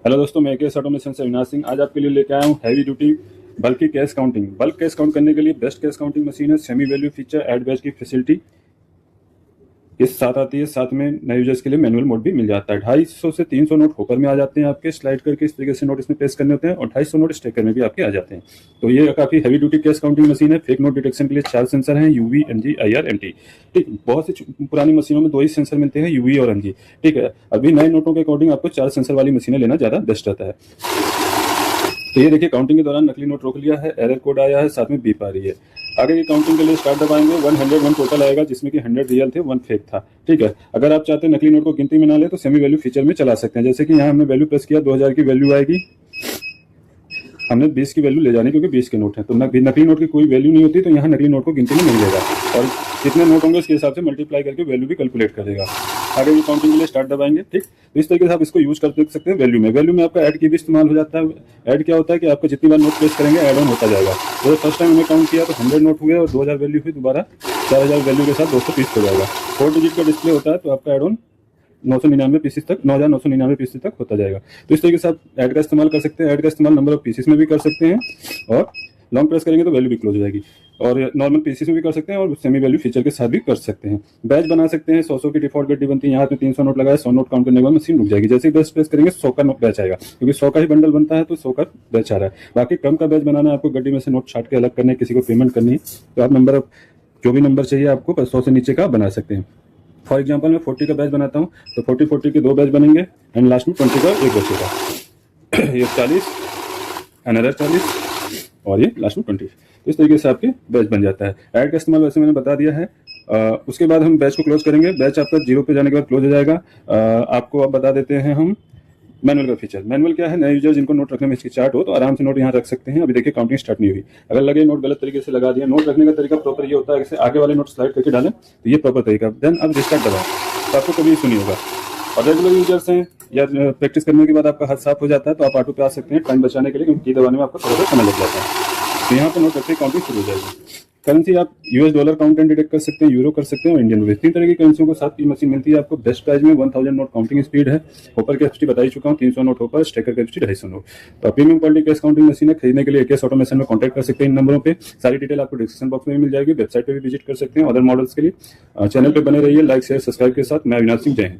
Hello दोस्तों, मैं KS automation से अविनाश सिंह आज आपके लिए लेके आया हूँ हैवी ड्यूटी बल्कि cash counting. Bulk cash count करने के लिए बेस्ट कैश काउंटिंग मशीन है। Semi value feature, add batch की फैसिलिटी इस साथ आती है। साथ में नए यूजर्स के लिए मैनुअल मोड भी मिल जाता है। 250 से 300 नोट होकर में आ जाते हैं आपके। स्लाइड करके इस तरीके से नोट इसमें पेस्ट करने होते हैं और 250 नोट स्टेकर में भी आपके आ जाते हैं। तो ये काफी heavy duty cash counting machine है। फेक नोट डिटेक्शन के लिए 4 सेंसर हैं, यूवी, एनजी, आईआर, एमटी। ठीक, बहुत सी पुरानी मशीनों में 2 ही सेंसर मिलते हैं, यूवी और एनजी। ठीक है, अभी नए नोटों के अकॉर्डिंग आपको 4 सेंसर वाली मशीनें लेना ज्यादा बेस्ट रहता है। तो ये देखिए, काउंटिंग के दौरान नकली नोट रोक लिया है, एरर कोड आया है, साथ में बीप आ रही है। आगे की काउंटिंग के लिए स्टार्ट दबाएंगे। 101 टोटल आएगा, जिसमें कि 100 रियल थे, 1 फेक था। ठीक है, अगर आप चाहते हैं नकली नोट को गिनती में ना ले तो सेमी वैल्यू फीचर में चला सकते हैं। जैसे कि यहाँ हमने वैल्यू प्रेस किया, 2000 की वैल्यू आएगी। हमने 20 की वैल्यू ले जानी, क्योंकि 20 के नोट हैं, तो नकली नोट की कोई वैल्यू नहीं होती, तो यहाँ नकली नोट को गिनती में नहीं लेगा और कितने नोट होंगे उसके हिसाब से मल्टीप्लाई करके वैल्यू भी कैलकुलेट कर देगा। आगे की काउंटिंग के लिए स्टार्ट दबाएंगे। ठीक, तो इस तरीके से आप इसको यूज कर सकते हैं। वैल्यू में आपका ऐड की भी इस्तेमाल हो जाता है। ऐड क्या होता है कि आपको जितनी बार नोट प्लेस करेंगे ऐड ऑन होता जाएगा। तो फर्स्ट टाइम हमने काउंट किया तो 100 नोट हुए और 2000 वैल्यू हुई, दोबारा 4000 वैल्यू के साथ 230 हो जाएगा। 4 डिजिट का डिस्प्ले होता है, तो आपका एड ऑन 999 पीसेस तक, 9999 पीसेस तक होता जाएगा। तो इस तरीके से आप ऐड का इस्तेमाल कर सकते हैं। ऐड का इस्तेमाल नंबर ऑफ पीसेस में भी कर सकते हैं और लॉन्ग प्रेस करेंगे तो वैल्यू भी क्लोज हो जाएगी। और नॉर्मल पीसेस में भी कर सकते हैं और सेमी वैल्यू फीचर के साथ भी कर सकते हैं। बैच बना सकते हैं। 100 की डिफॉल्ट गड्डी बनती है। यहाँ पे 300 नोट लगाए, 100 नोट काउंट करने के बाद मशीन रुक जाएगी। जैसे ही बैच प्रेस करेंगे 100 का बैच आएगा, क्योंकि 100 का ही बंडल बनता है, तो 100 का बैच आ रहा है। बाकी कम का बैच बनाना है आपको, गड्डी में से नोट छाट के अलग करने, किसी को पेमेंट करनी है, तो आप नंबर जो भी नंबर चाहिए आपको 100 से नीचे का बना सकते हैं। फॉर एग्जाम्पल मैं 40 का बैच बनाता हूँ, तो 40 के 2 बैच बनेंगे एंड लास्ट में 20 का एक बचेगा। ये 40, अनदर 40 और ये लास्ट में 20। तो इस तरीके से आपके बैच बन जाता है। ऐड का इस्तेमाल वैसे मैंने बता दिया है। उसके बाद हम बैच को क्लोज करेंगे। बैच आपका 0 पे जाने के बाद क्लोज हो जाएगा। आपको अब बता देते हैं हम मैनुअल का फीचर। मैनुअल क्या है, नए यूजर जिनको नोट रखने में इसकी चार्ट हो तो आराम से नोट यहाँ रख सकते हैं। अभी देखिए काउंटिंग स्टार्ट नहीं हुई। अगर लगे नोट गलत तरीके से लगा दिया, नोट रखने का तरीका प्रॉपर ये होता है कि आगे वाले नोट स्लाइड करके डालें, तो ये प्रॉपर तरीका। देन अब रिस्टार्ट दबाएं, तो आपको कभी इशू नहीं होगा। और रेगुलर यूजर्स हैं या प्रैक्टिस करने के बाद आपका हाथ साफ हो जाता है, तो आप ऑटो पे आ सकते हैं टाइम बचाने के लिए, क्योंकि की दबाने में आपका थोड़ा सा समय लग जाता है। तो यहाँ पर नोट रखते ही काउंटिंग शुरू हो जाएगी। करेंसी आप US dollar count and detect कर सकते हैं, यूरो कर सकते हैं और इंडियन रुपीज। 3 तरह की करेंसियों को साथ की मशीन मिलती है आपको। बेस्ट प्राइस में 1000 नोट काउंटिंग स्पीड है। होपर कैपेसिटी बता ही चुका हूँ, 300 note hopper, stacker capacity 250 note. तो premium quality cash counting machine है। खरीदने के लिए केएस ऑटोमेशन में कॉन्टैक्ट कर सकते हैं इन नंबरों पे। सारी डिटेल आपको डिस्क्रिप्शन बॉक्स में भी मिल जाएगी। वेबसाइट पे भी विजिट कर सकते हैं। अदर मॉडल्स के लिए चैनल पे बने रहिए, लाइक शेयर सब्सक्राइब के साथ। मैं अविनाश सिंह, जय हिंद।